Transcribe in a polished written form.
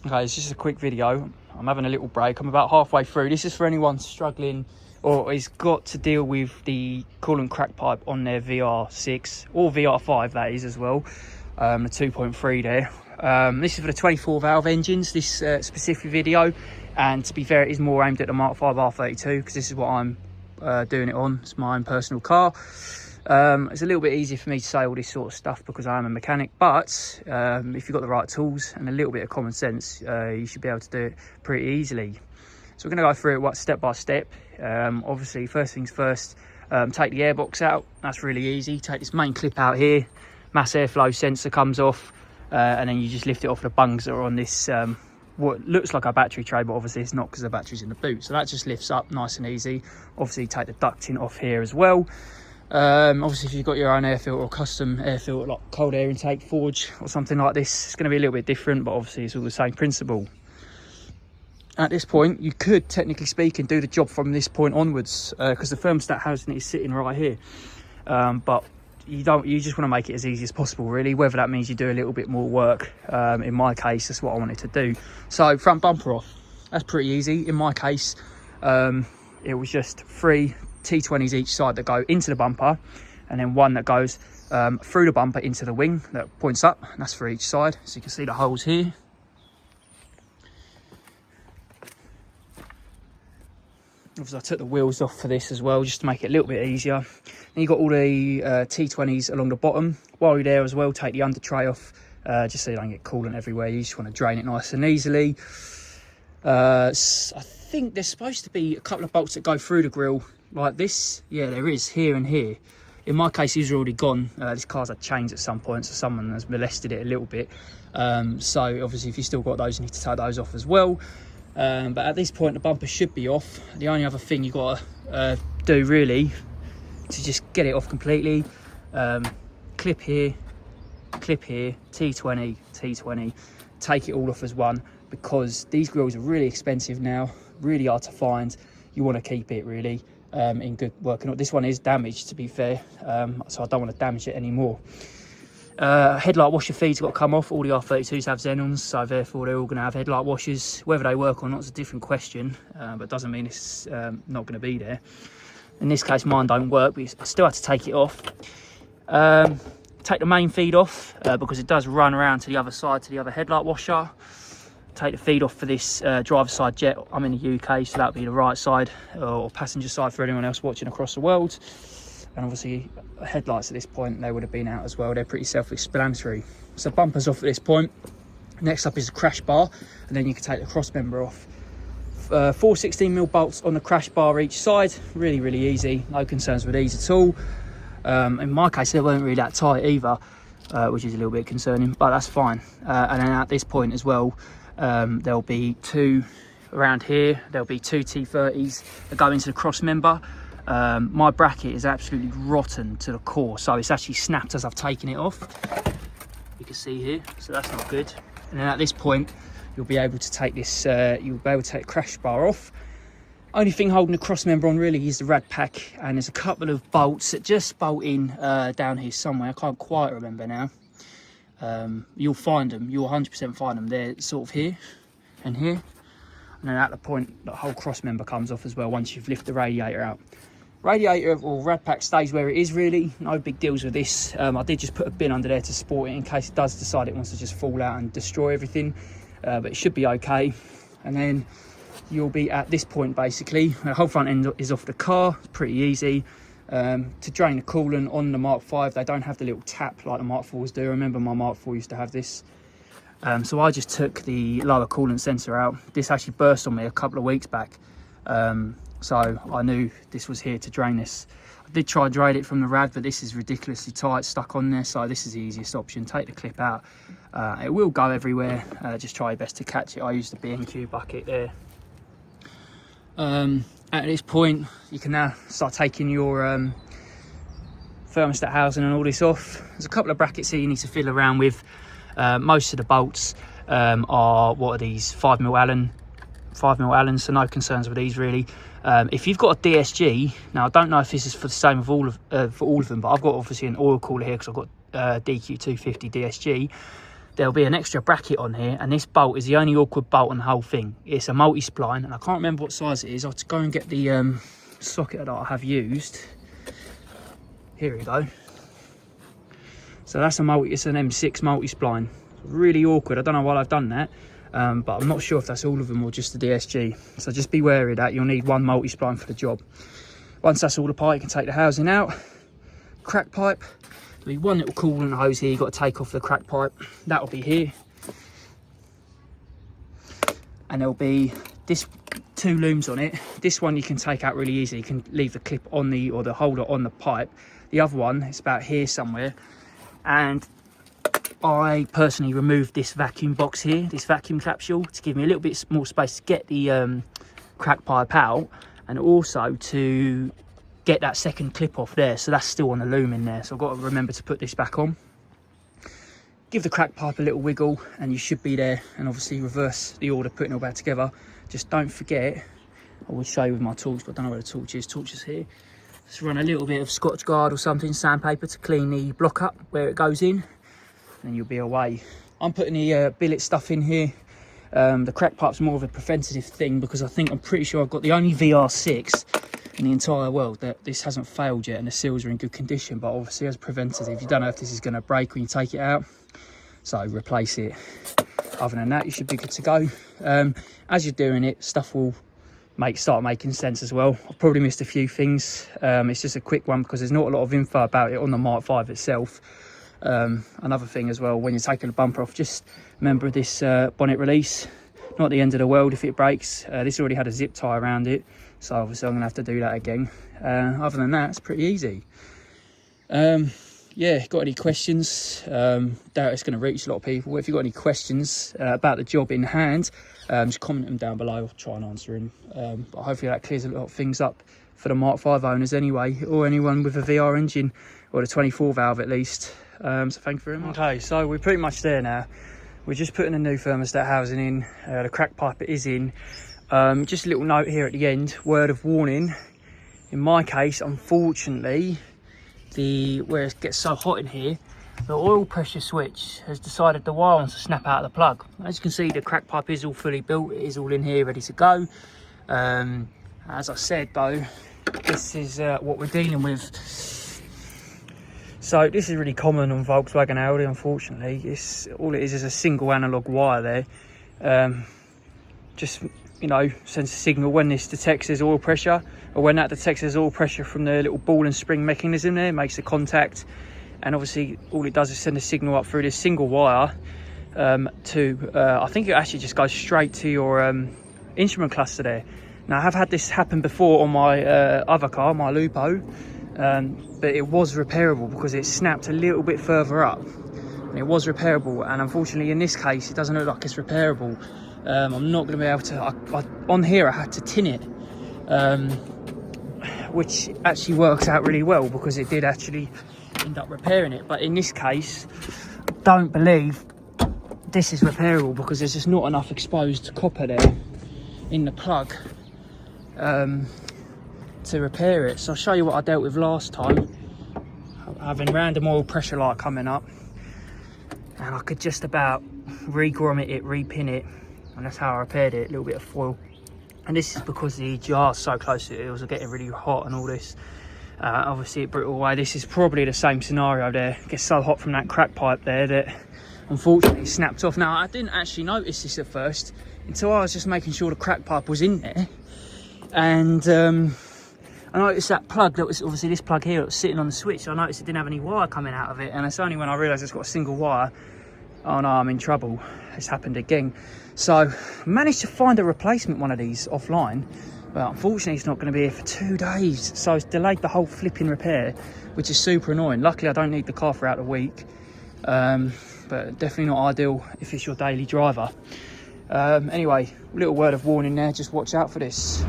Okay, it's just a quick video. I'm having a little break. I'm about halfway through. This is for anyone struggling or has got to deal with the coolant crack pipe on their VR6 or VR5, that is, as well. The 2.3 there. This is for the 24 valve engines, this specific video. And to be fair, it is more aimed at the Mk5 R32 because this is what I'm doing it on. It's my own personal car. It's a little bit easier for me to say all this sort of stuff because I am a mechanic, but if you've got the right tools and a little bit of common sense, you should be able to do it pretty easily. So we're going to go through it step by step. Obviously, first things first, take the airbox out. That's really easy. Take this main clip out here, mass airflow sensor comes off, and then you just lift it off the bungs that are on this what looks like a battery tray, but obviously it's not because the battery's in the boot. So that just lifts up nice and easy. Obviously take the ducting off here as well. Obviously if you've got your own air filter or custom air filter like cold air intake forge or something like this, it's going to be a little bit different, but obviously it's all the same principle. At this point you could, technically speaking, do the job from this point onwards because the thermostat housing is sitting right here, but you just want to make it as easy as possible, really, whether that means you do a little bit more work. In my case, that's what I wanted to do. So front bumper off, that's pretty easy. In my case, it was just 3 T20s each side that go into the bumper, and then one that goes through the bumper into the wing that points up, and that's for each side. So you can see the holes here. Obviously I took the wheels off for this as well, just to make it a little bit easier. Then you've got all the T20s along the bottom. While you're there as well, take the under tray off, just so you don't get coolant everywhere. You just want to drain it nice and easily. I think there's supposed to be a couple of bolts that go through the grille like this. Yeah, there is, here and here. In my case, these are already gone. This car's had chains at some point, so someone has molested it a little bit. So obviously if you've still got those, you need to take those off as well. But at this point the bumper should be off. The only other thing you've got to do really to just get it off completely, clip here, T20, T20, take it all off as one, because these grills are really expensive now, really hard to find. You want to keep it really in good working order. This one is damaged, to be fair, so I don't want to damage it anymore. Headlight washer feeds got to come off. All the R32s have xenons, so therefore they're all going to have headlight washers. Whether they work or not is a different question, but doesn't mean it's not going to be there. In this case mine don't work, but I still have to take it off. Take the main feed off because it does run around to the other side, to the other headlight washer. Take the feed off for this driver's side jet. I'm in the UK, so that'll be the right side or passenger side for anyone else watching across the world. And obviously headlights at this point, they would have been out as well. They're pretty self-explanatory. So bumpers off at this point. Next up is the crash bar, and then you can take the cross member off. 4 16mm bolts on the crash bar each side. Really easy, no concerns with these at all. In my case they weren't really that tight either, which is a little bit concerning, but that's fine. And then at this point as well, there'll be 2 around here. There'll be 2 T30s that go into the cross member. My bracket is absolutely rotten to the core, so it's actually snapped as I've taken it off. You can see here, so that's not good. And then at this point you'll be able to take this you'll be able to take the crash bar off. Only thing holding the cross member on really is the rad pack, and there's a couple of bolts that just bolt in down here somewhere. I can't quite remember now. You'll find them, you'll 100% find them. They're sort of here and here, and then at the point the whole cross member comes off as well once you've lifted the radiator out. Radiator or rad pack stays where it is really, no big deals with this. I did just put a bin under there to support it in case it does decide it wants to just fall out and destroy everything, but it should be okay. And then you'll be at this point basically, the whole front end is off the car. It's pretty easy. To drain the coolant on the Mk5, they don't have the little tap like the Mk4s do. I remember my Mk4 used to have this. So I just took the lower coolant sensor out. This actually burst on me a couple of weeks back. So I knew this was here to drain this. I did try and drain it from the rad, but this is ridiculously tight, stuck on there. So this is the easiest option. Take the clip out. It will go everywhere. Just try your best to catch it. I used the B&Q bucket there. At this point, you can now start taking your thermostat housing and all this off. There's a couple of brackets here you need to fiddle around with. Most of the bolts are, what are these, 5mm Allen, so no concerns with these really. If you've got a DSG, now I don't know if this is for the same for all of them, but I've got obviously an oil cooler here because I've got DQ250 DSG. there'll be an extra bracket on here, and this bolt is the only awkward bolt on the whole thing. It's a multi-spline, and I can't remember what size it is. I'll have to go and get the socket that I have used. Here we go. So that's it's an M6 multi-spline. Really awkward. I don't know why I've done that, but I'm not sure if that's all of them or just the DSG. So just be wary of that. You'll need one multi-spline for the job. Once that's all apart, you can take the housing out. Crack pipe. There'll be one little coolant hose here. You've got to take off the crack pipe. That'll be here. And there'll be this 2 looms on it. This one you can take out really easily. You can leave the clip on or the holder on the pipe. The other one is about here somewhere. And I personally removed this vacuum box here, this vacuum capsule, to give me a little bit more space to get the crack pipe out, and also to get that second clip off there. So that's still on the loom in there, so I've got to remember to put this back on. Give the crack pipe a little wiggle and you should be there, and obviously reverse the order, putting it all back together. Just don't forget, I would show you with my torch, but I don't know where the torch is. Torch is here. Just run a little bit of Scotch Guard or something, sandpaper, to clean the block up where it goes in, and you'll be away. I'm putting the billet stuff in here. The crack pipe's more of a preventative thing, because I'm pretty sure I've got the only VR6 in the entire world that this hasn't failed yet, and the seals are in good condition. But obviously as preventative, you don't know if this is going to break when you take it out, so replace it. Other than that, you should be good to go. As you're doing it, stuff will start making sense as well. I've probably missed a few things. It's just a quick one because there's not a lot of info about it on the Mk5 itself. Another thing as well, when you're taking the bumper off, just remember this bonnet release. Not the end of the world if it breaks. This already had a zip tie around it, so obviously I'm gonna have to do that again. Other than that, it's pretty easy. Yeah, got any questions? Doubt it's going to reach a lot of people. If you've got any questions about the job in hand, just comment them down below. I'll try and answer them. But hopefully that clears a lot of things up for the Mk5 owners anyway, or anyone with a VR engine, or the 24 valve at least. So thank you very much. Okay, so we're pretty much there now. We're just putting a new thermostat housing in. The crack pipe is in. Just a little note here at the end, word of warning. In my case, unfortunately, where it gets so hot in here, the oil pressure switch has decided the wire wants to snap out of the plug. As you can see, the crack pipe is all fully built. It is all in here, ready to go. As I said though, this is what we're dealing with. So this is really common on Volkswagen Audi, unfortunately. All it is a single analog wire there. Just, you know, sends a signal when this detects there's oil pressure, or when that detects there's oil pressure from the little ball and spring mechanism there, makes the contact. And obviously all it does is send a signal up through this single wire I think it actually just goes straight to your instrument cluster there. Now I have had this happen before on my other car, my Lupo, but it was repairable because it snapped a little bit further up. And it was repairable, and unfortunately in this case it doesn't look like it's repairable. I'm not going to be able to, on here I had to tin it, which actually works out really well because it did actually end up repairing it. But in this case, I don't believe this is repairable because there's just not enough exposed copper there in the plug to repair it. So I'll show you what I dealt with last time. Having random oil pressure light coming up, and I could just about re-grommet it, repin it, and that's how I repaired it. A little bit of foil, and this is because the jar's so close to it, it was getting really hot and all this. Obviously it brittled away. This is probably the same scenario there. It gets so hot from that crack pipe there that unfortunately it snapped off. Now I didn't actually notice this at first until I was just making sure the crack pipe was in there, and I noticed that plug that was obviously this plug here that was sitting on the switch. I noticed it didn't have any wire coming out of it, and it's only when I realised it's got a single wire, oh no, I'm in trouble. It's happened again. So I managed to find a replacement one of these offline, but unfortunately it's not going to be here for 2 days, so it's delayed the whole flipping repair, which is super annoying. Luckily I don't need the car for out a week, but definitely not ideal if it's your daily driver. Anyway, little word of warning there, just watch out for this.